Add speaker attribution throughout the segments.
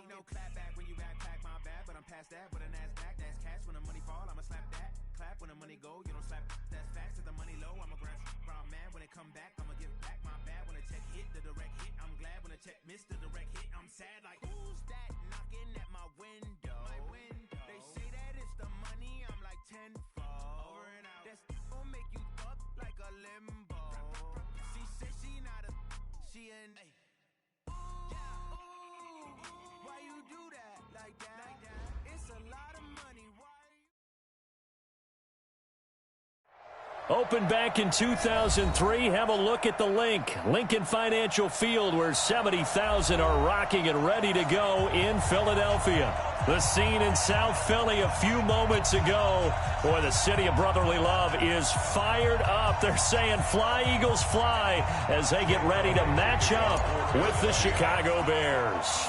Speaker 1: Ain't no clap back when you backpack my bad, but I'm past that with a NASDAQ. That's cash when the money fall, I'ma slap that. Clap when the money go, you don't slap. That's facts. If the money low, I'ma grab brown man. When it come back, I'ma give back my bad. When the check hit, the direct hit. I'm glad when the check missed the direct hit. I'm sad like, who's that knocking at my window? They say that it's the money, I'm like tenfold. Over and out. That's gon' make you up like a limbo. She said she not a, she an. Why you do that like that? It's a lot of money.
Speaker 2: Opened back in 2003. Have a look at the link. Lincoln Financial Field, where 70,000 are rocking and ready to go in Philadelphia. The scene in South Philly a few moments ago. Boy, the city of brotherly love is fired up. They're saying fly, Eagles, fly, as they get ready to match up with the Chicago Bears.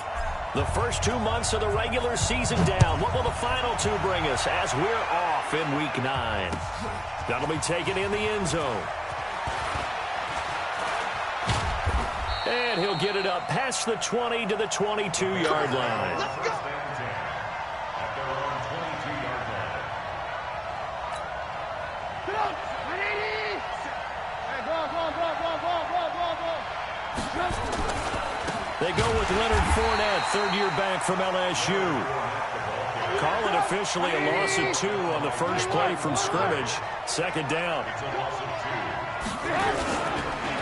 Speaker 2: The first 2 months of the regular season down. What will the final two bring us as we're off in Week 9? That'll be taken in the end zone. And he'll get it up past the 20 to the 22-yard line.
Speaker 3: Let's go.
Speaker 2: They go with Leonard Fournette, third-year back from LSU. Call it officially a loss of 2 on the first play from scrimmage. Second down.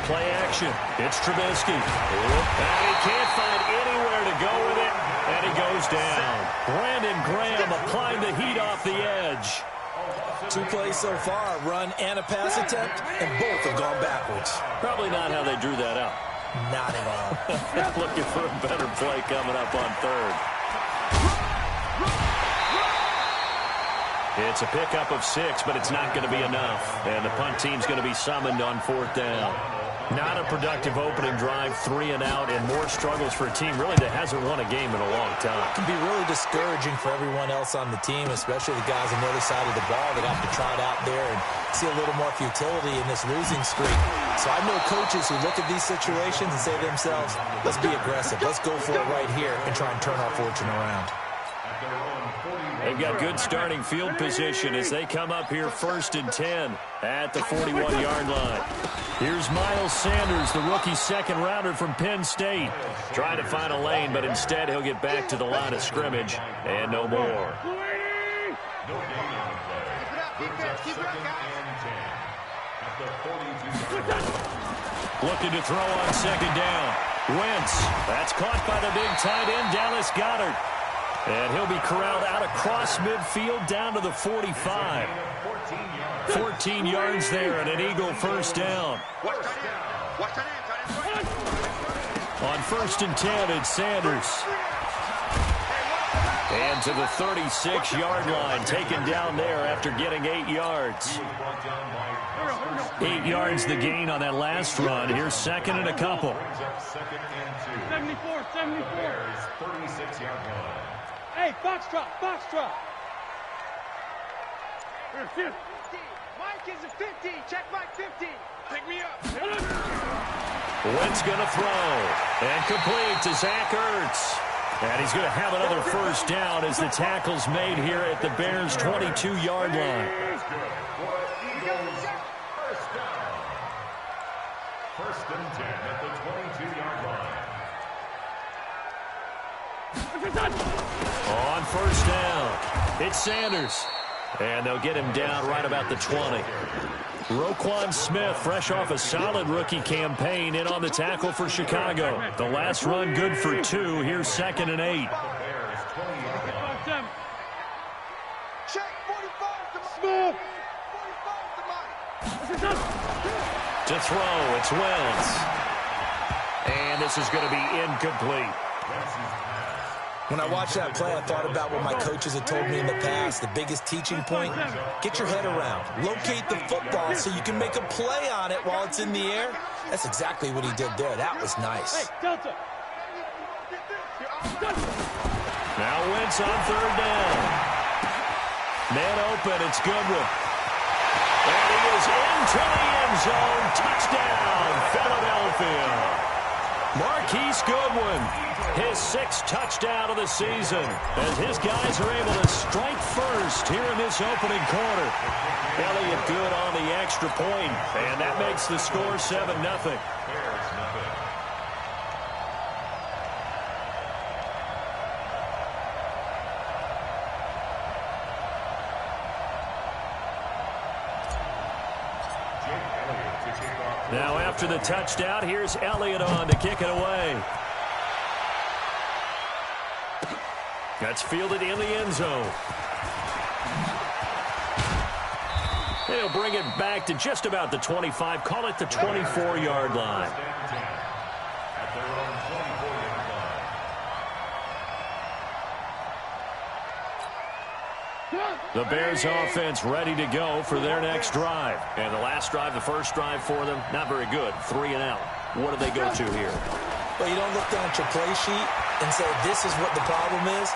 Speaker 2: Play action. It's Trubisky. And he can't find anywhere to go with it, and he goes down. Brandon Graham applying the heat off the edge.
Speaker 4: 2 plays so far, a run and a pass attempt, and both have gone backwards.
Speaker 2: Probably not how they drew that up.
Speaker 4: Not at all.
Speaker 2: Looking for a better play coming up on third. It's a pickup of 6, but it's not going to be enough. And the punt team's going to be summoned on 4th down. Not a productive opening drive, 3 and out, and more struggles for a team really that hasn't won a game in a long time.
Speaker 4: It can be really discouraging for everyone else on the team, especially the guys on the other side of the ball that have to try it out there and see a little more futility in this losing streak. So I know coaches who look at these situations and say to themselves, let's be aggressive, let's go for it right here and try and turn our fortune around.
Speaker 2: They've got good starting field position as they come up here 1st and 10 at the 41-yard line. Here's Miles Sanders, the rookie second-rounder from Penn State. Trying to find a lane, but instead he'll get back to the line of scrimmage and no more. Looking to throw on second down. Wentz. That's caught by the big tight end, Dallas Goedert. And he'll be corralled out across midfield down to the 45. 14 yards there and an Eagle first down. On 1st and 10, it's Sanders. And to the 36-yard line, taken down there after getting 8 yards. 8 yards the gain on that last run. Here's second and a couple.
Speaker 5: 74. 36-yard line. Hey, Foxtrot. Mike is a 50. Check Mike 50. Pick me up.
Speaker 2: Wentz going to throw. And complete to Zach Ertz. And he's going to have another first down as the tackle's made here at the Bears' 22-yard line.
Speaker 3: First and 10 at the 22-yard line.
Speaker 2: On first down, it's Sanders. And they'll get him down right about the 20. Roquan Smith, fresh off a solid rookie campaign, in on the tackle for Chicago. The last run good for 2. Here's 2nd and 8.
Speaker 5: Smith.
Speaker 2: To throw, it's Wentz. And this is going to be incomplete.
Speaker 4: When I watched that play, I thought about what my coaches had told me in the past. The biggest teaching point, get your head around. Locate the football so you can make a play on it while it's in the air. That's exactly what he did there. That was nice.
Speaker 2: Now Wentz on 3rd down. Man open, it's Goodwin. And he is into the end zone. Touchdown, Philadelphia. Marquise Goodwin, his 6th touchdown of the season, as his guys are able to strike first here in this opening quarter. Elliott good on the extra point, and that makes the score 7-0. Now after the touchdown, here's Elliott on to kick it away. That's fielded in the end zone. They'll bring it back to just about the 25. Call it the 24-yard line. The Bears offense ready to go for their next drive. And the last drive, the first drive for them, not very good. 3 and out. What do they go to here?
Speaker 4: Well, you don't look down at your play sheet and say, this is what the problem is.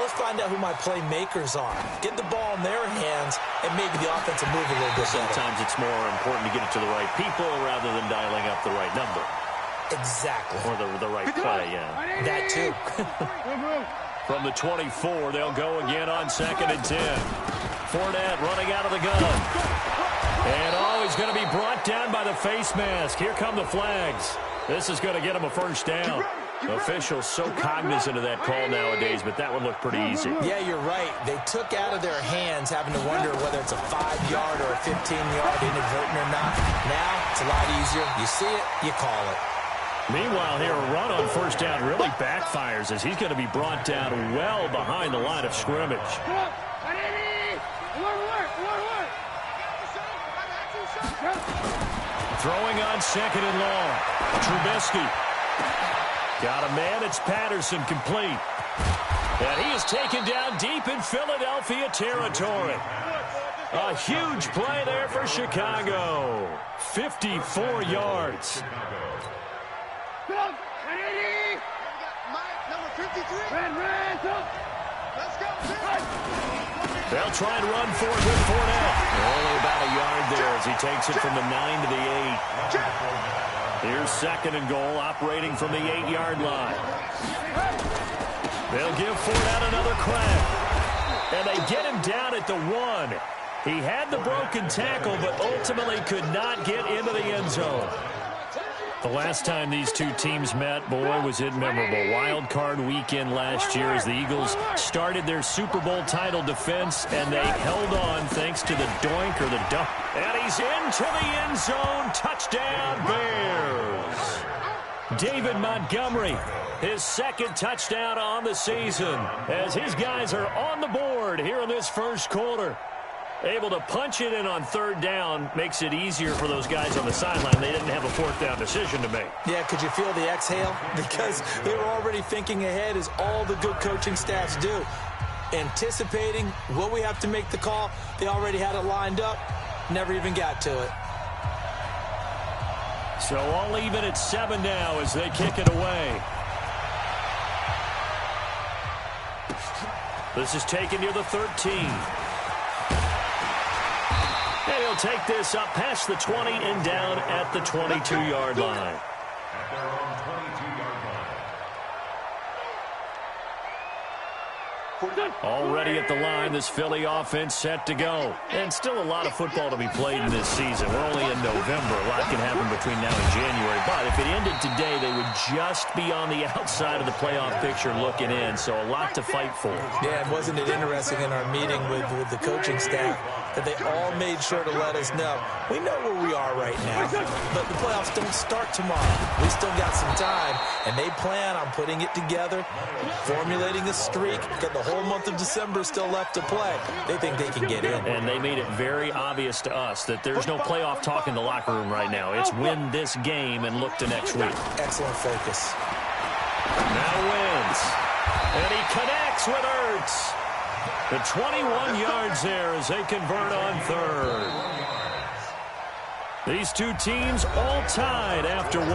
Speaker 4: Let's find out who my playmakers are. Get the ball in their hands and maybe the offense will move a little bit better.
Speaker 2: Sometimes it's more important to get it to the right people rather than dialing up the right number.
Speaker 4: Exactly.
Speaker 2: Or the right play, yeah.
Speaker 4: That too.
Speaker 2: From the 24, they'll go again on 2nd and 10. Fournette running out of the gun. And he's going to be brought down by the face mask. Here come the flags. This is going to get him a first down. Officials so cognizant of that call nowadays, but that one looked pretty easy.
Speaker 4: Yeah, you're right. They took out of their hands having to wonder whether it's a 5-yard or a 15-yard inadvertent or not. Now, it's a lot easier. You see it, you call it.
Speaker 2: Meanwhile, here, a run on first down really backfires as he's going to be brought down well behind the line of scrimmage. Throwing on 2nd and long. Trubisky. Got a man. It's Patterson complete. And he is taken down deep in Philadelphia territory. A huge play there for Chicago. 54 yards. They'll try and run for it with Fournette. Only about a yard there as he takes it from the 9 to the 8. Here's 2nd and goal, operating from the 8-yard line. They'll give Fournette another crack. And they get him down at the 1. He had the broken tackle, but ultimately could not get into the end zone. The last time these two teams met, boy, was it memorable. Wild card weekend last year as the Eagles started their Super Bowl title defense, and they held on thanks to the doink or the dunk. And he's into the end zone. Touchdown, Bears. David Montgomery, his 2nd touchdown on the season, as his guys are on the board here in this first quarter. Able to punch it in on 3rd down makes it easier for those guys on the sideline. They didn't have a 4th down decision to make.
Speaker 4: Yeah, could you feel the exhale? Because they were already thinking ahead, as all the good coaching staffs do. Anticipating what we have to make the call. They already had it lined up. Never even got to it.
Speaker 2: So all even at 7 now as they kick it away. This is taken near the 13. And he'll take this up past the 20 and down at the 22-yard line.
Speaker 3: At their own 22-yard line.
Speaker 2: Already at the line, this Philly offense set to go. And still a lot of football to be played in this season. We're only in November. A lot can happen between now and January. But if it ended today, they would just be on the outside of the playoff picture looking in. So a lot to fight for.
Speaker 4: Yeah, and wasn't it interesting in our meeting with the coaching staff that they all made sure to let us know, we know where we are right now, but the playoffs don't start tomorrow. We still got some time, and they plan on putting it together, formulating a streak, got the whole month of December still left to play. They think they can get in.
Speaker 2: And they made it very obvious to us that there's no playoff talk in the locker room right now. It's win this game and look to next week.
Speaker 4: Excellent focus.
Speaker 2: Now wins. And he connects with Ertz. The 21 yards there as they convert on 3rd. These two teams all tied after 1.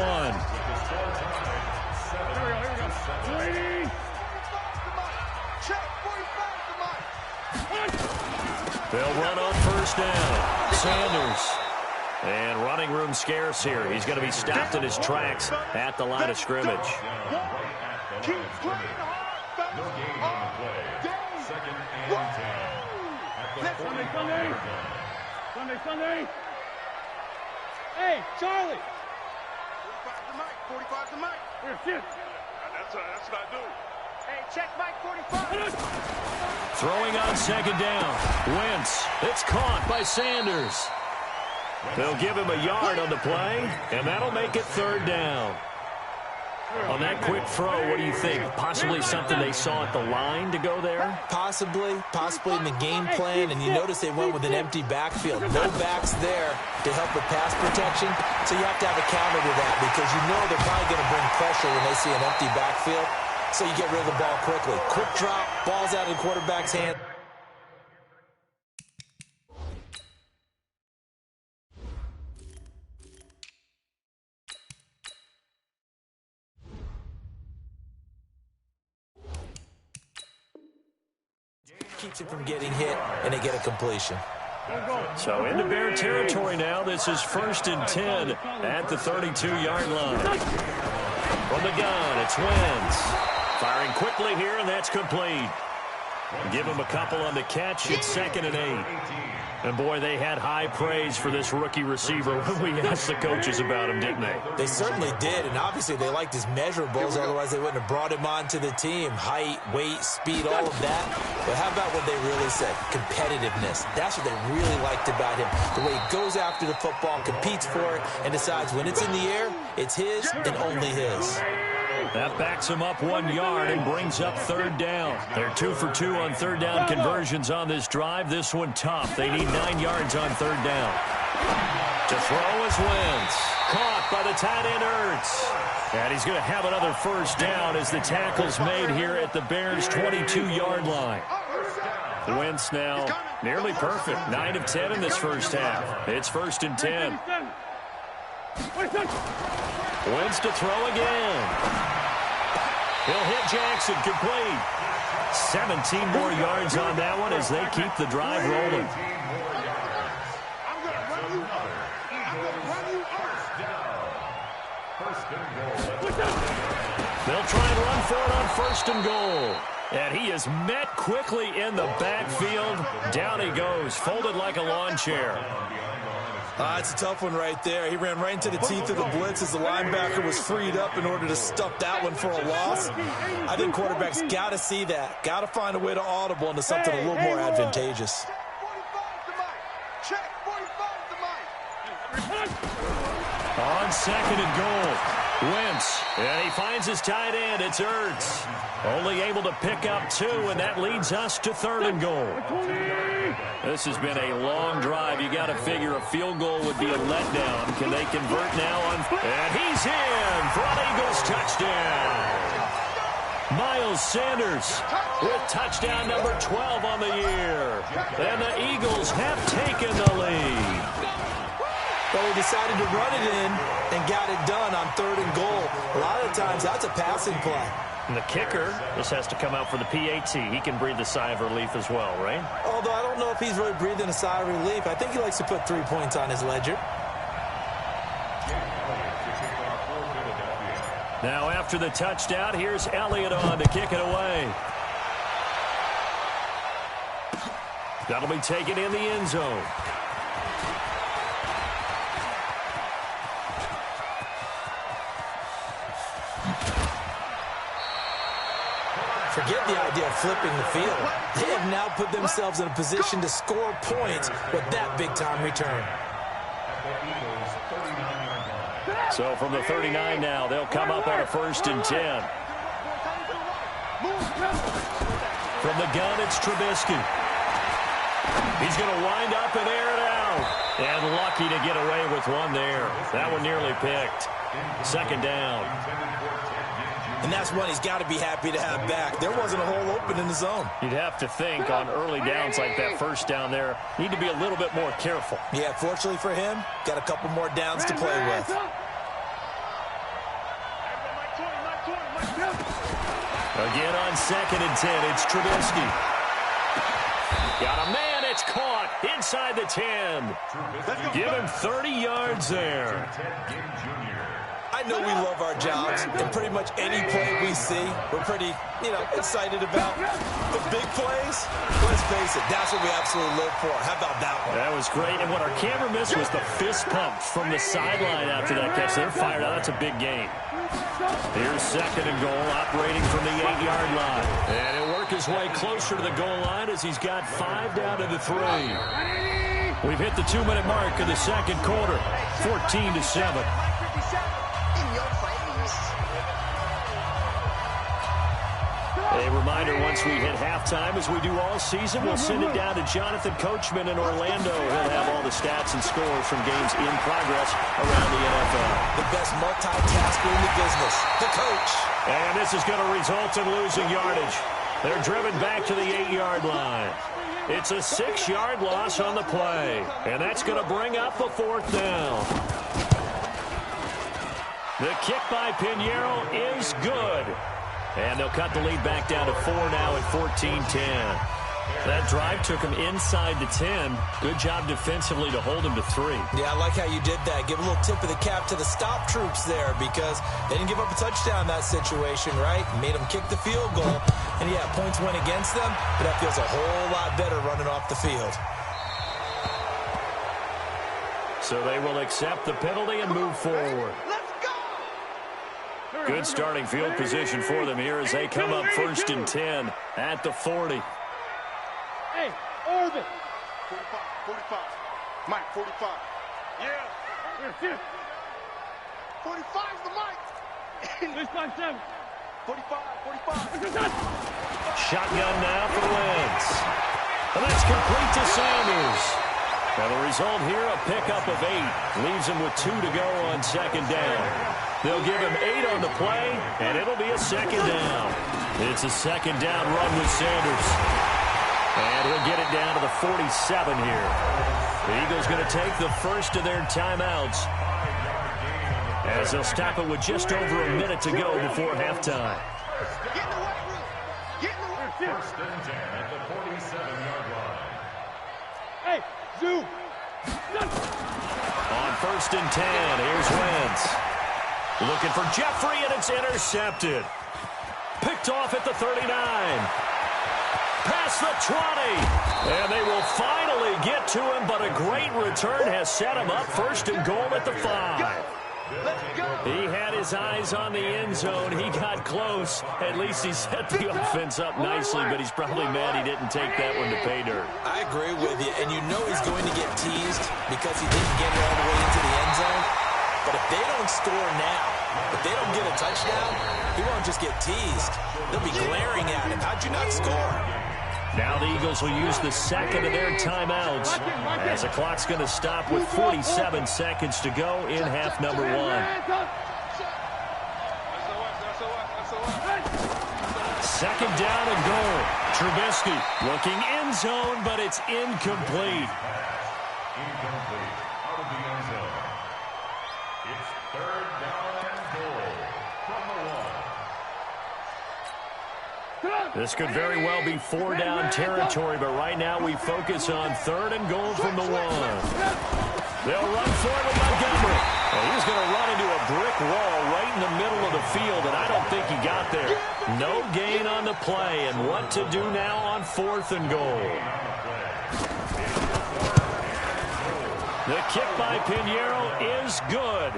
Speaker 2: They'll run on 1st down. Sanders And running room scarce here. He's going to be stopped in his tracks at the line of scrimmage.
Speaker 5: Keep playing hard,
Speaker 3: No gain on the play. Second and 10.
Speaker 6: Sunday. Hey, Charlie.
Speaker 5: 45 to Mike. 45 to Mike.
Speaker 6: Here, shit.
Speaker 5: That's what I do. Hey, check Mike 45.
Speaker 2: Throwing on second down. Wentz. It's caught by Sanders. They'll give him a yard on the play, and that'll make it third down. On that quick throw, what do you think? Possibly something they saw at the line to go there?
Speaker 4: Possibly in the game plan, and you notice they went with an empty backfield. No backs there to help with pass protection, so you have to have a counter to that because you know they're probably going to bring pressure when they see an empty backfield, so you get rid of the ball quickly. Quick drop, ball's out of the quarterback's hand. Keeps him from getting hit, and they get a completion.
Speaker 2: So into Bear territory now. This is 1st and 10 at the 32-yard line. From the gun, it's Wentz. Firing quickly here, and that's complete. Give him a couple on the catch. It's 2nd and 8. And, boy, they had high praise for this rookie receiver when we asked the coaches about him, didn't they?
Speaker 4: They certainly did, and obviously they liked his measurables. Otherwise, they wouldn't have brought him onto the team. Height, weight, speed, all of that. But how about what they really said? Competitiveness. That's what they really liked about him. The way he goes after the football, competes for it, and decides when it's in the air, it's his and only his.
Speaker 2: That backs him up 1 yard and brings up third down. They're 2 for 2 on third down conversions on this drive. This one tough. They need 9 yards on third down. To throw is Wentz. Caught by the tight end Ertz. And he's going to have another first down as the tackle's made here at the Bears' 22-yard line. Wentz now nearly perfect. 9 of 10 in this first half. It's 1st and 10. Wentz to throw again. He'll hit Jackson, complete. 17 more yards on that one as they keep the drive rolling. They'll try and run for it on 1st and goal. And he is met quickly in the backfield. Down he goes, folded like a lawn chair.
Speaker 4: It's a tough one right there. He ran right into the teeth of the blitz as the linebacker was freed up in order to stuff that one for a loss. I think quarterbacks got to see that. Got to find a way to audible into something a little more advantageous.
Speaker 5: Check 45 to Mike.
Speaker 2: On 2nd and goal, Wentz, and he finds his tight end. It's Ertz. Only able to pick up 2, and that leads us to 3rd and goal. This has been a long drive. You got to figure a field goal would be a letdown. Can they convert now on? And he's in for an Eagles touchdown. Miles Sanders with touchdown number 12 on the year. And the Eagles have taken the lead.
Speaker 4: But he decided to run it in and got it done on 3rd and goal. A lot of times that's a passing play.
Speaker 2: And the kicker, this has to come out for the PAT. He can breathe a sigh of relief as well, right?
Speaker 4: Although I don't know if he's really breathing a sigh of relief. I think he likes to put 3 points on his ledger.
Speaker 2: Now after the touchdown, here's Elliott on to kick it away. That'll be taken in the end zone.
Speaker 4: Forget the idea of flipping the field. They have now put themselves in a position to score points with that big-time return.
Speaker 2: So from the 39 now, they'll come up on a 1st and 10. From the gun, it's Trubisky. He's going to wind up and air it out. And lucky to get away with one there. That one nearly picked. 2nd down.
Speaker 4: And that's one he's got to be happy to have back. There wasn't a hole open in the zone.
Speaker 2: You'd have to think on early downs like that first down there, need to be a little bit more careful.
Speaker 4: Yeah, fortunately for him, got a couple more downs to play with.
Speaker 2: Again on 2nd and 10, it's Trubisky. Got a man at It's caught inside the 10. Give him 30 yards there.
Speaker 4: I know we love our jobs, and pretty much any play we see, we're pretty, excited about. The big plays, let's face it, that's what we absolutely live for. How about that one?
Speaker 2: That was great, and what our camera missed was the fist pump from the sideline after that catch. They're fired out. That's a big gain. Here's 2nd and goal, operating from the 8-yard line. And he'll work his way closer to the goal line as he's got 5 down to the 3. We've hit the 2-minute mark of the second quarter, 14-7. A reminder, once we hit halftime, as we do all season, we'll send it down to Jonathan Coachman in Orlando. He'll have all the stats and scores from games in progress around the NFL.
Speaker 4: The best multitasker in the business, the coach.
Speaker 2: And this is going to result in losing yardage. They're driven back to the 8-yard line. It's a 6-yard loss on the play. And that's going to bring up the 4th down. The kick by Pinheiro is good. And they'll cut the lead back down to 4 now at 14-10. That drive took him inside the 10. Good job defensively to hold him to 3.
Speaker 4: Yeah, I like how you did that. Give a little tip of the cap to the stop troops there because they didn't give up a touchdown in that situation, right? Made them kick the field goal. And, yeah, points went against them, but that feels a whole lot better running off the field.
Speaker 2: So they will accept the penalty and move forward. Good starting field position for them here as they come up 1st and 10 at the 40.
Speaker 6: Hey, Orvin.
Speaker 5: 45. Mike, 45. Yeah. 45's the mic.
Speaker 6: 657.
Speaker 5: 45.
Speaker 2: Shotgun now for Wentz. And that's complete to Sanders. Now the result here, a pickup of 8. Leaves him with 2 to go on 2nd down. They'll give him 8 on the play, and it'll be a 2nd down. It's a 2nd down run with Sanders. And he'll get it down to the 47 here. The Eagles going to take the first of their timeouts as they'll stop it with just over a minute to go before halftime.
Speaker 3: First and 10 at the 47-yard line.
Speaker 6: Hey, Zoo.
Speaker 2: On 1st and 10, here's Wentz. Looking for Jeffrey, and it's intercepted. Picked off at the 39. Past the 20. And they will finally get to him, but a great return has set him up 1st and goal at the 5. He had his eyes on the end zone. He got close. At least he set the offense up nicely, but he's probably mad he didn't take that one to pay dirt.
Speaker 4: I agree with you, and you know he's going to get teased because he didn't get it all the way into the end zone. But if they don't score now, if they don't get a touchdown, he won't just get teased. They'll be glaring at him. How'd you not score?
Speaker 2: Now the Eagles will use the 2nd of their timeouts as the clock's going to stop with 47 seconds to go in half number 1. 2nd down and goal. Trubisky looking end zone, but it's incomplete.
Speaker 3: Incomplete. Out of the end zone. It's 3rd down and goal from the 1.
Speaker 2: This could very well be 4-down territory, but right now we focus on 3rd and goal from the 1. They'll run for it with Montgomery. And he's going to run into a brick wall right in the middle of the field, and I don't think he got there. No gain on the play, and what to do now on 4th and goal. The kick by Pinheiro is good.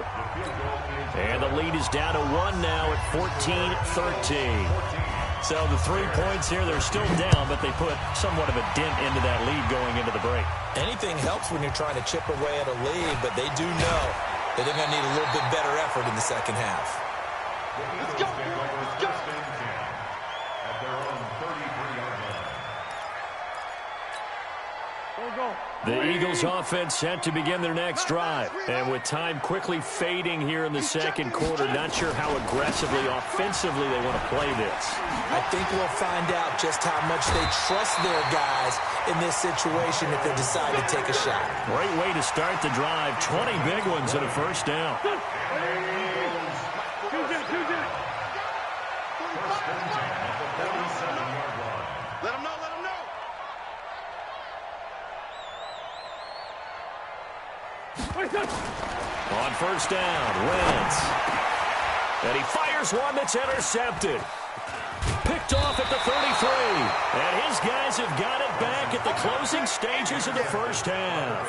Speaker 2: And the lead is down to 1 now at 14-13. So the 3 points here, they're still down, but they put somewhat of a dent into that lead going into the break.
Speaker 4: Anything helps when you're trying to chip away at a lead, but they do know that they're going to need a little bit better effort in the second half.
Speaker 5: Let's go. Let's go.
Speaker 3: At their own 33-yard line.
Speaker 6: Go.
Speaker 2: The Eagles offense set to begin their next drive. And with time quickly fading here in the second quarter, not sure how aggressively, offensively they want to play this.
Speaker 4: I think we'll find out just how much they trust their guys in this situation if they decide to take a shot.
Speaker 2: Great way to start the drive. 20 big ones and a 1st down.
Speaker 5: Let him know.
Speaker 2: On first down, Wentz. And he fires one that's intercepted. Picked off at the 33. And his guys have got it back at the closing stages of the first half.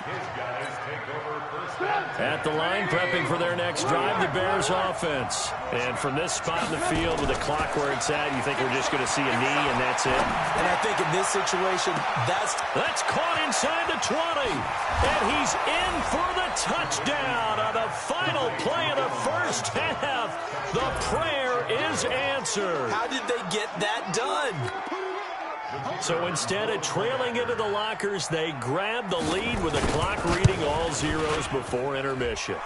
Speaker 3: His guys take over first down.
Speaker 2: At the line, prepping for their next drive, the Bears offense. And from this spot in the field with the clock where it's at, you think we're just going to see a knee and that's it?
Speaker 4: And I think in this situation, that's
Speaker 2: caught inside the 20. And he's in for the touchdown on the final play of the first half. The prayer is answered.
Speaker 4: how did they get that done?
Speaker 2: So instead of trailing into the lockers, they grab the lead with the clock reading all zeros before intermission.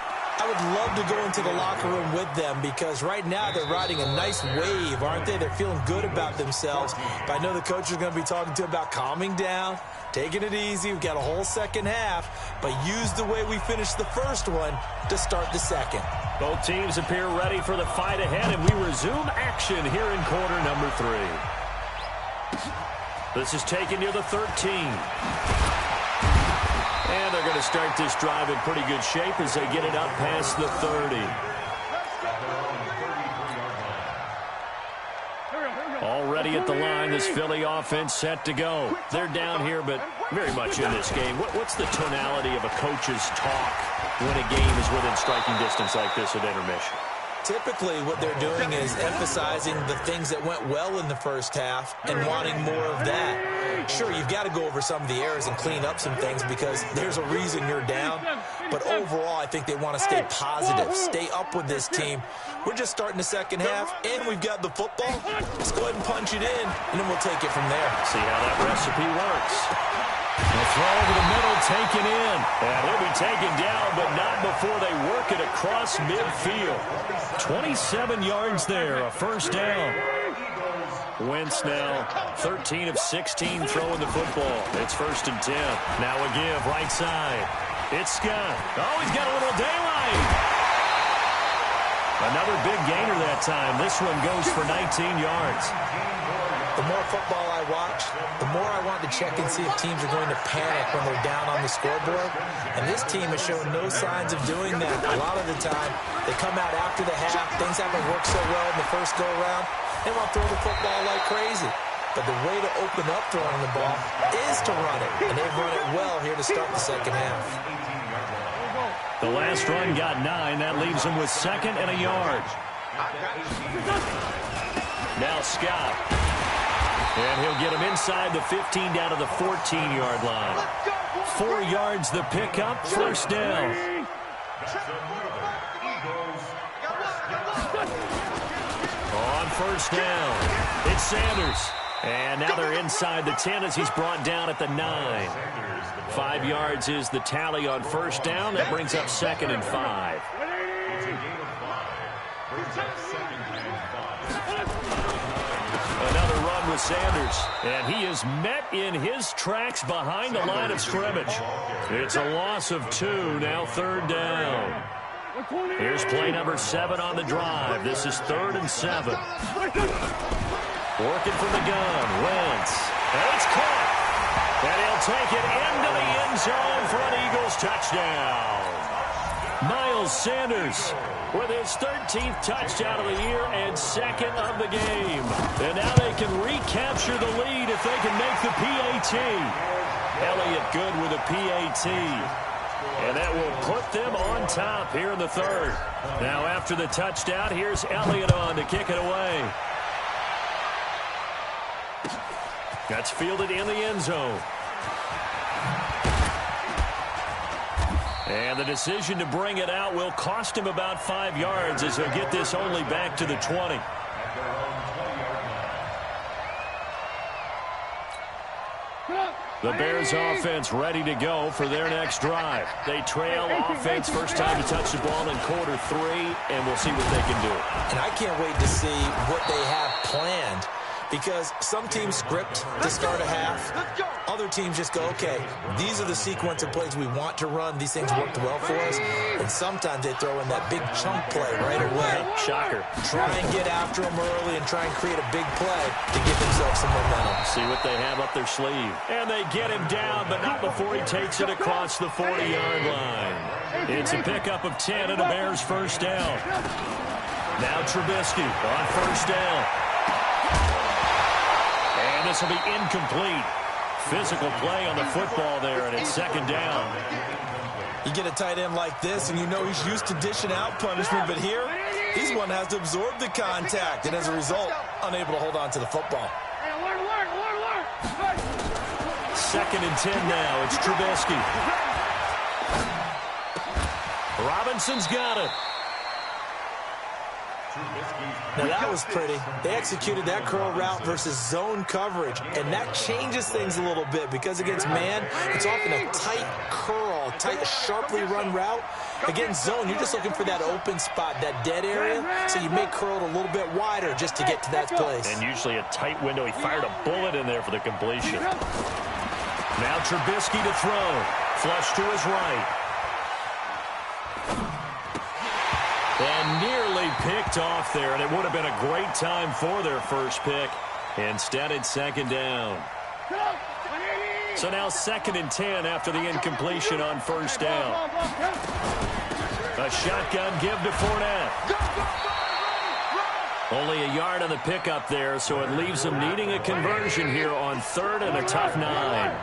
Speaker 4: I would love to go into the locker room with them because right now they're riding a nice wave, aren't they? They're feeling good about themselves. But I know the coach is going to be talking to them about calming down, taking it easy. We've got a whole second half, but use the way we finished the first one to start the second.
Speaker 2: Both teams appear ready for the fight ahead, and we resume action here in quarter number 3. This is taken near the 13. And they're going to start this drive in pretty good shape as they get it up past the 30. Already at the line, this Philly offense set to go. They're down here, but very much in this game. What's the tonality of a coach's talk when a game is within striking distance like this at intermission?
Speaker 4: Typically, what they're doing is emphasizing the things that went well in the first half and wanting more of that. Sure, you've got to go over some of the errors and clean up some things because there's a reason you're down. But overall, I think they want to stay positive, stay up with this team. We're just starting the second half, and we've got the football. Let's go ahead and punch it in, and then we'll take it from there.
Speaker 2: See how that recipe works. The throw over the middle taken in. And he'll be taken down, but not before they work it across midfield. 27 yards there, a first down. Wentz now 13 of 16 throwing the football. It's 1st and 10. Now a give right side. It's Scott. Oh, he's got a little daylight. Another big gainer that time. This one goes for 19 yards.
Speaker 4: The more football I watch, the more I want to check and see if teams are going to panic when they're down on the scoreboard. And this team has shown no signs of doing that. A lot of the time, they come out after the half. Things haven't worked so well in the first go-around. They want to throw the football like crazy. But the way to open up throwing the ball is to run it. And they've run it well here to start the second half.
Speaker 2: The last run got 9. That leaves them with 2nd and a yard. Now Scott. And he'll get him inside the 15 down to the 14-yard line. 4 yards the pickup, first down. On first down, it's Sanders. And now they're inside the 10 as he's brought down at the 9. 5 yards is the tally on first down. That brings up 2nd and 5.
Speaker 3: It's a gain of 5. Brings up 2nd and 5.
Speaker 2: Another run with Sanders, and he is met in his tracks behind the line of scrimmage. It's a loss of 2, now 3rd down. Here's play number 7 on the drive. This is 3rd and 7. Working from the gun, Wentz. And it's caught. And he'll take it into the end zone for an Eagles touchdown. Miles Sanders with his 13th touchdown of the year and 2nd of the game. And now they can recapture the lead if they can make the PAT. Elliott good with a PAT. And that will put them on top here in the 3rd. Now after the touchdown, here's Elliott on to kick it away. That's fielded in the end zone. And the decision to bring it out will cost him about 5 yards as he'll get this only back to the 20. The Bears offense ready to go for their next drive. They trail offense, first time to touch the ball in quarter 3, and we'll see what they can do.
Speaker 4: And I can't wait to see what they have planned. because some teams script to start a half. Other teams just go, okay, these are the sequence of plays we want to run. These things worked well for us. And sometimes they throw in that big chunk play right away.
Speaker 2: Shocker.
Speaker 4: Try and get after them early and try and create a big play to give themselves some momentum.
Speaker 2: See what they have up their sleeve. And they get him down, but not before he takes it across the 40-yard line. It's a pickup of 10 and a Bears first down. Now Trubisky on first down. And this will be incomplete. Physical play on the football there, and it's second down.
Speaker 4: You get a tight end like this, and you know he's used to dishing out punishment, but here, he's one that has to absorb the contact, and as a result, unable to hold on to the football.
Speaker 2: Second and 10 now. It's Trubisky. Robinson's got it.
Speaker 4: Now that was pretty. They executed that curl route versus zone coverage, and that changes things a little bit because against man, it's often a tight curl, tight, sharply run route. Against zone, you're just looking for that open spot, that dead area, so you may curl it a little bit wider just to get to that place.
Speaker 2: And usually a tight window. He fired a bullet in there for the completion. Now Trubisky to throw. Flush to his right. And nearly picked off there, and it would have been a great time for their first pick. Instead, it's second down. So now second and 10 after the incompletion on first down. A shotgun give to Fournette. Only a yard on the pickup there, so it leaves them needing a conversion here on third and a tough 9.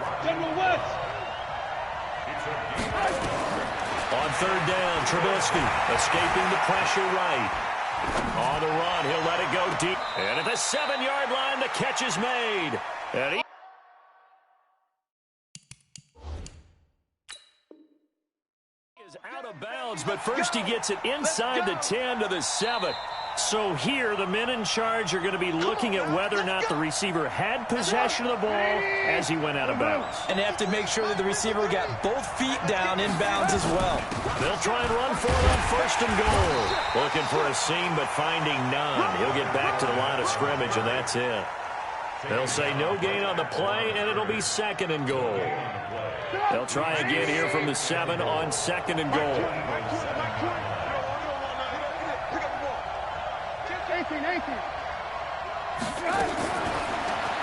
Speaker 2: On third down, Trubisky escaping the pressure right. On the run, he'll let it go deep. And at the 7-yard line, the catch is made. And he is out of bounds, but first he gets it inside the 10 to the 7. So here, the men in charge are going to be looking at whether or not the receiver had possession of the ball as he went out of bounds.
Speaker 4: And they have to make sure that the receiver got both feet down in bounds as well.
Speaker 2: They'll try and run for it on first and goal. Looking for a seam, but finding none. He'll get back to the line of scrimmage, and that's it. They'll say no gain on the play, and it'll be second and goal. They'll try again here from the 7 on second and goal.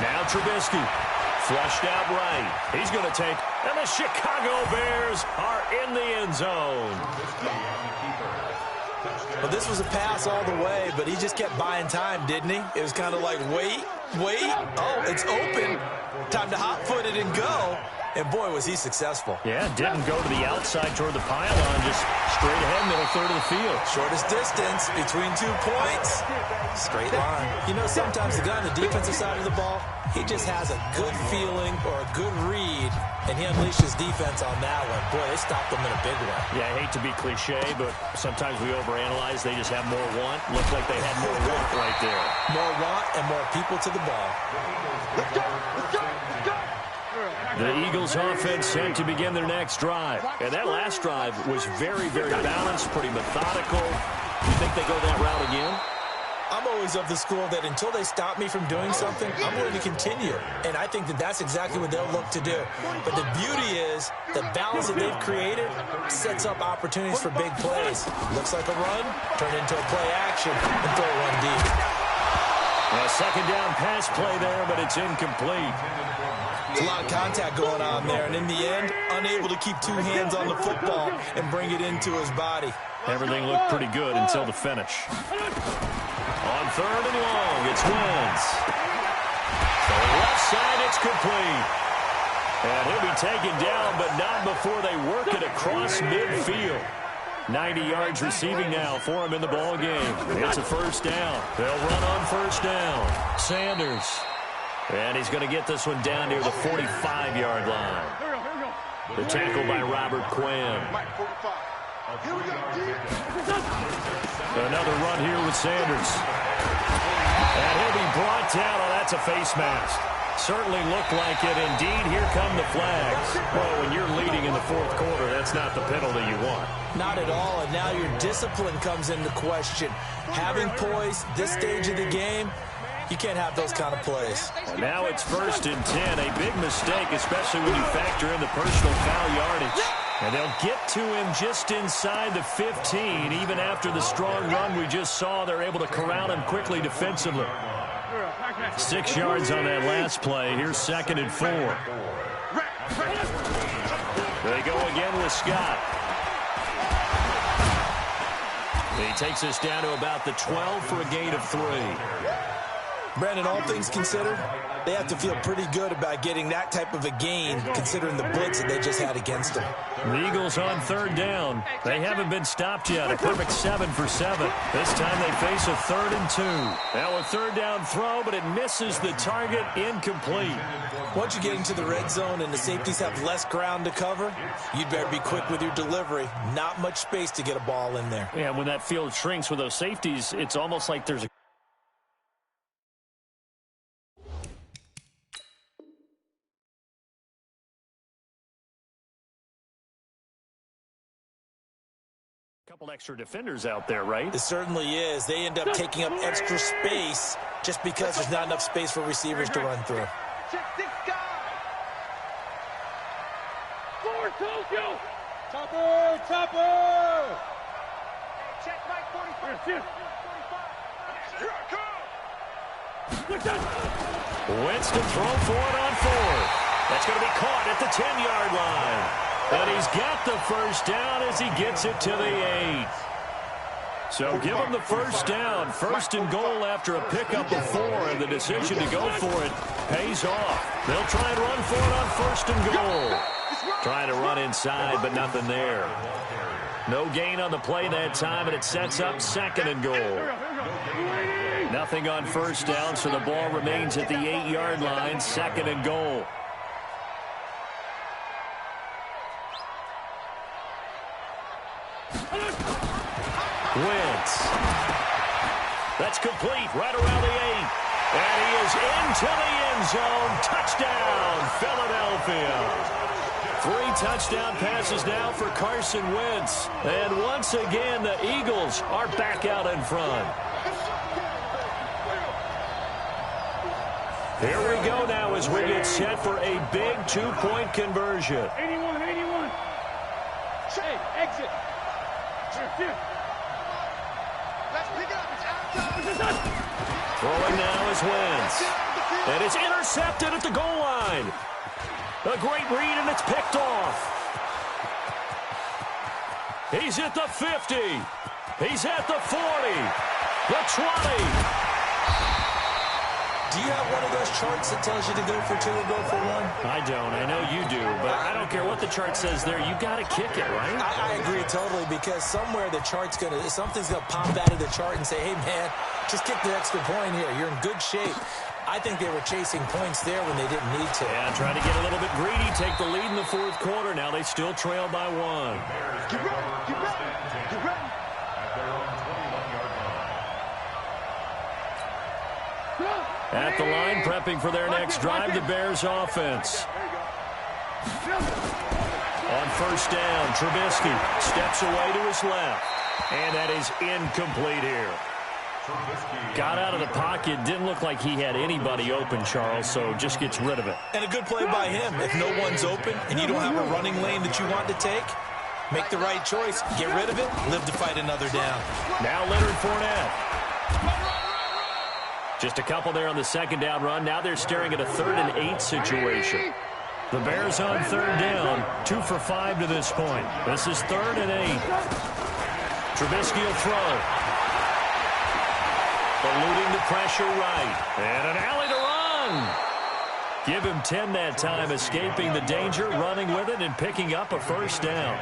Speaker 2: Now Trubisky, flushed out right. He's going to take, and the Chicago Bears are in the end zone.
Speaker 4: Well, this was a pass all the way, but he just kept buying time, didn't he? It was kind of like, wait. Oh, it's open. Time to hot-foot it and go. And, boy, was he successful.
Speaker 2: Yeah, didn't go to the outside toward the pylon, just straight ahead, middle third of the field.
Speaker 4: Shortest distance between 2 points. Straight line. You know, sometimes the guy on the defensive side of the ball, he just has a good feeling or a good read, and he unleashed his defense on that one. Boy, they stopped him in a big way.
Speaker 2: Yeah, I hate to be cliche, but sometimes we overanalyze. They just have more want. Looked like they had more want right there.
Speaker 4: More want and more people to the ball.
Speaker 2: The Eagles offense set to begin their next drive. And that last drive was very, very balanced, pretty methodical. You think they go that route again?
Speaker 4: I'm always of the school that until they stop me from doing something, I'm going to continue. And I think that that's exactly what they'll look to do. But the beauty is the balance that they've created sets up opportunities for big plays. Looks like a run, turn into a play action, and throw one deep.
Speaker 2: A second down pass play there, but it's incomplete.
Speaker 4: There's a lot of contact going on there, and in the end, unable to keep 2 hands on the football and bring it into his body.
Speaker 2: Everything looked pretty good until the finish. On third and long, it's Wentz. To the left side, it's complete. And he'll be taken down, but not before they work it across midfield. 90 yards receiving now for him in the ball game. It's a first down. They'll run on first down. Sanders. And he's going to get this one down near the 45-yard line. The tackle by Robert Quinn. Another run here with Sanders. And he'll be brought down. Oh, that's a face mask. Certainly looked like it. Indeed, here come the flags. Well, when you're leading in the fourth quarter, that's not the penalty you want.
Speaker 4: Not at all, and now your discipline comes into question. Having poise this stage of the game, You can't have those kind of plays.
Speaker 2: And now it's 1st and 10. A big mistake, especially when you factor in the personal foul yardage. And they'll get to him just inside the 15. Even after the strong run we just saw, they're able to corral him quickly defensively. 6 yards on that last play. Here's 2nd and 4. They go again with Scott. He takes us down to about the 12 for a gain of 3.
Speaker 4: Brandon, all things considered, they have to feel pretty good about getting that type of a gain, considering the blitz that they just had against them.
Speaker 2: The Eagles on 3rd down. They haven't been stopped yet. A perfect 7 for 7. This time they face a 3rd and 2. Now a 3rd down throw, but it misses the target. Incomplete.
Speaker 4: Once you get into the red zone and the safeties have less ground to cover, you'd better be quick with your delivery. Not much space to get a ball in there.
Speaker 2: Yeah, when that field shrinks with those safeties, it's almost like there's a couple extra defenders out there, right?
Speaker 4: It certainly is. They end up taking up extra space just because there's not enough space for receivers to run through.
Speaker 5: Check 6 guys. Forward, Tokyo.
Speaker 6: Chopper, chopper.
Speaker 5: Check Mike 45.
Speaker 6: Here I come.
Speaker 2: Wentz to throw for it on 4th. That's going to be caught at the 10-yard line. And he's got the first down as he gets it to the 8. So give him the first down. 1st and goal after a pickup of 4, and the decision to go for it pays off. They'll try and run for it on 1st and goal. Trying to run inside, but nothing there. No gain on the play that time, and it sets up 2nd and goal. Nothing on 1st down, so the ball remains at the 8-yard line. 2nd and goal. Wentz. That's complete right around the 8. And he is into the end zone. Touchdown, Philadelphia. 3 touchdown passes now for Carson Wentz. And once again, the Eagles are back out in front. Here we go now as we get set for a big 2-point conversion.
Speaker 6: 81, 81. Hey, exit. Here.
Speaker 5: Let's pick it up. It's out.
Speaker 2: Throwing now is Wentz. And it's intercepted at the goal line. A great read, and it's picked off. He's at the 50. He's at the 40. The 20.
Speaker 4: Do you have one of those charts that tells you to go for 2 or go for 1?
Speaker 2: I don't. I know you do, but I don't care what the chart says there. You got to kick it, right?
Speaker 4: I agree totally, because somewhere the chart's something's gonna pop out of the chart and say, hey man, just kick the extra point here. You're in good shape. I think they were chasing points there when they didn't need to.
Speaker 2: Yeah, trying to get a little bit greedy, take the lead in the 4th quarter. Now they still trail by 1.
Speaker 5: Get ready. Get ready. Get ready.
Speaker 2: At the line, prepping for their next drive, the Bears offense. On 1st down, Trubisky steps away to his left. And that is incomplete here. Got out of the pocket, didn't look like he had anybody open, Charles, so just gets rid of it.
Speaker 4: And a good play by him. If no one's open and you don't have a running lane that you want to take, make the right choice, get rid of it, live to fight another down.
Speaker 2: Now Leonard Fournette. Just a couple there on the 2nd down run. Now they're staring at a 3rd and 8 situation. The Bears on 3rd down, 2 for 5 to this point. This is 3rd and 8. Trubisky will throw. Eluding the pressure right. And an alley to run. Give him 10 that time, escaping the danger, running with it, and picking up a 1st down.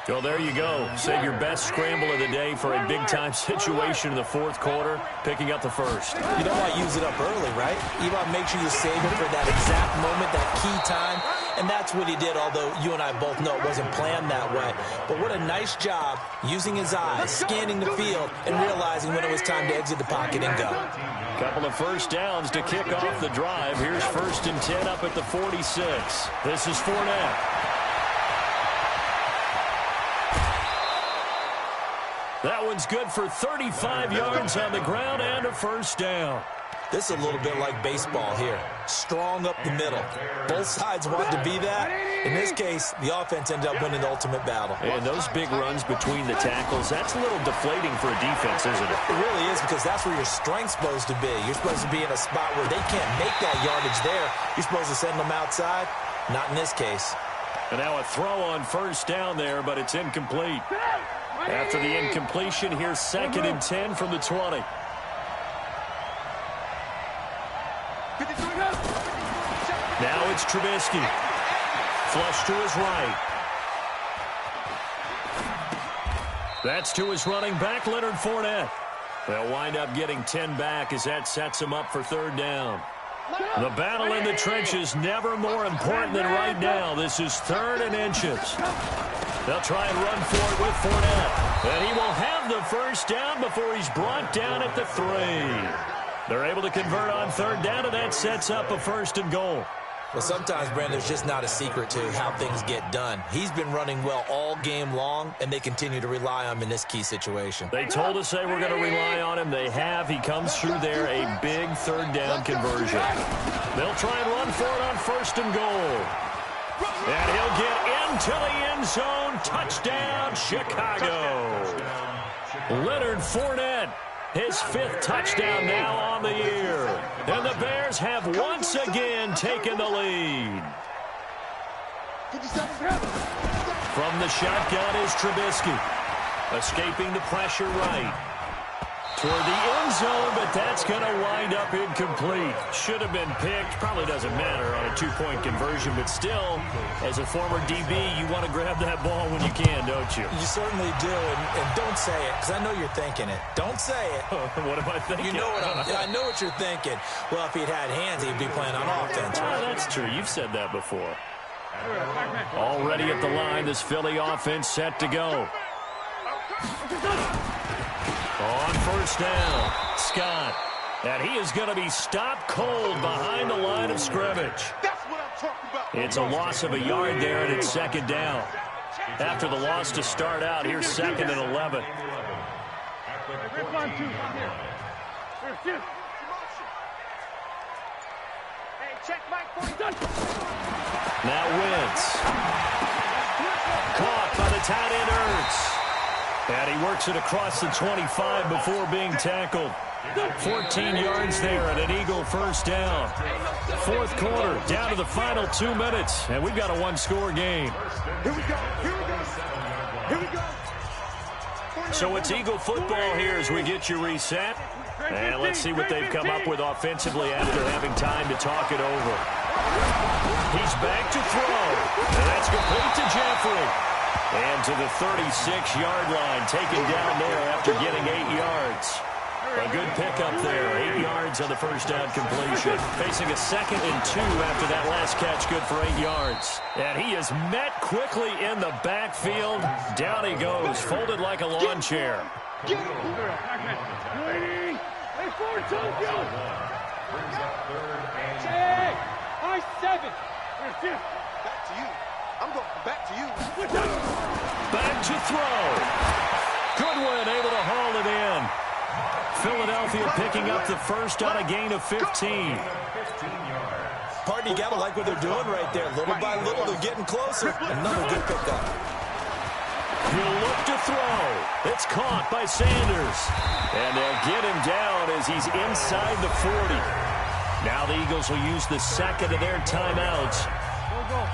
Speaker 2: Well, there you go. Save your best scramble of the day for a big-time situation in the 4th quarter, picking up the 1st.
Speaker 4: You don't want to use it up early, right? You want to make sure you save it for that exact moment, that key time. And that's what he did, although you and I both know it wasn't planned that way. But what a nice job using his eyes, scanning the field, and realizing when it was time to exit the pocket and go.
Speaker 2: Couple of 1st downs to kick off the drive. Here's 1st and 10 up at the 46. This is Fournette. That one's good for 35 yards on the ground and a 1st down.
Speaker 4: This is a little bit like baseball here. Strong up the middle. Both sides want to be that. In this case, the offense ended up winning the ultimate battle.
Speaker 2: And those big runs between the tackles, that's a little deflating for a defense, isn't it?
Speaker 4: It really is, because that's where your strength's supposed to be. You're supposed to be in a spot where they can't make that yardage there. You're supposed to send them outside. Not in this case.
Speaker 2: And now a throw on first down there, but it's incomplete. After the incompletion, here's 2nd and 10 from the 20. Now it's Trubisky. Flush to his right. That's to his running back, Leonard Fournette. They'll wind up getting 10 back as that sets him up for 3rd down. The battle in the trenches never more important than right now. This is 3rd and inches. They'll try and run for it with Fournette. And he will have the first down before he's brought down at the 3. They're able to convert on 3rd down, and that sets up a 1st and goal.
Speaker 4: Well, sometimes, Brandon, there's just not a secret to how things get done. He's been running well all game long, and they continue to rely on him in this key situation.
Speaker 2: They told us they were going to rely on him. They have. He comes through there, a big 3rd down conversion. They'll try and run for it on 1st and goal. And he'll get into the end zone. Touchdown, Chicago. Leonard Fournette. His 5th touchdown now on the year. And the Bears have once again taken the lead. From the shotgun is Trubisky. Escaping the pressure right. Toward the end zone, but that's going to wind up incomplete. Should have been picked. Probably doesn't matter on a 2-point conversion, but still, as a former DB, you want to grab that ball when you can, don't you?
Speaker 4: You certainly do, and don't say it, because I know you're thinking it. Don't say it.
Speaker 2: What am I thinking?
Speaker 4: You know what I know what you're thinking. Well, if he'd had hands, he'd be playing on offense.
Speaker 2: Right? That's true. You've said that before. Already at the line, this Philly offense set to go. On 1st down, Scott. And he is going to be stopped cold behind the line of scrimmage.
Speaker 5: That's what I'm talking about.
Speaker 2: It's a loss of a yard there, and it's 2nd down. After the loss to start out, here's 2nd and 11. Now Wentz. Caught by the tight end Ertz. And he works it across the 25 before being tackled. 14 yards there and an Eagle 1st down. 4th quarter, down to the final 2 minutes. And we've got a 1-score game.
Speaker 5: Here we go. Here we go. Here we go.
Speaker 2: So it's Eagle football here as we get you reset. And let's see what they've come up with offensively after having time to talk it over. He's back to throw. And that's complete to Jeffrey. And to the 36-yard line, taken down there after getting 8 yards. A good pickup there, 8 yards on the 1st down completion. Facing a 2nd and 2 after that last catch, good for 8 yards. And he is met quickly in the backfield. Down he goes, folded like a lawn chair.
Speaker 6: Check. High 7.
Speaker 5: Back to you. I'm going back to you.
Speaker 2: Back to throw. Goodwin able to haul it in. Philadelphia picking up the 1st on a gain of 15.
Speaker 4: Pardon, you got to like what they're doing right there. Little by little, they're getting closer. Another good pickup.
Speaker 2: He'll look to throw. It's caught by Sanders. And they'll get him down as he's inside the 40. Now the Eagles will use the 2nd of their timeouts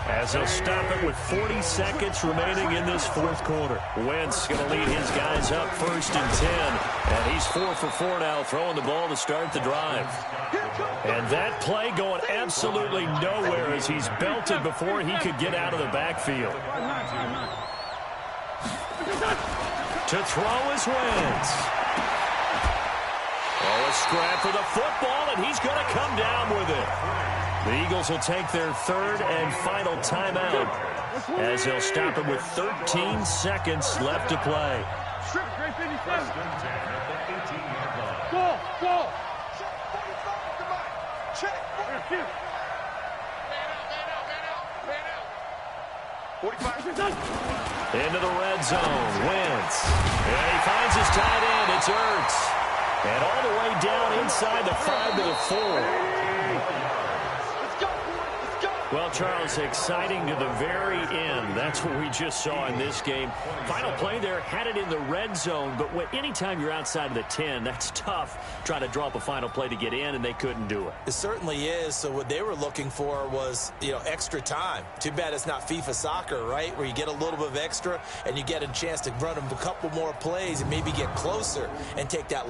Speaker 2: as they'll stop it with 40 seconds remaining in this 4th quarter. Wentz going to lead his guys up 1st and 10. And he's 4 for 4 now, throwing the ball to start the drive. And that play going absolutely nowhere as he's belted before he could get out of the backfield. To throw is Wentz. Oh, a scrap for the football, and he's going to come down with it. The Eagles will take their 3rd and final timeout as they'll stop it with 13 seconds left to play.
Speaker 6: Go, go.
Speaker 2: Into the red zone, Wentz. And he finds his tight end, it's Ertz. And all the way down inside the 5 to the 4. Well, Charles, exciting to the very end. That's what we just saw in this game. Final play there, had it in the red zone, but anytime you're outside of the 10, that's tough trying to draw up a final play to get in, and they couldn't do it.
Speaker 4: It certainly is. So what they were looking for was, extra time. Too bad it's not FIFA soccer, right, where you get a little bit of extra and you get a chance to run a couple more plays and maybe get closer and take that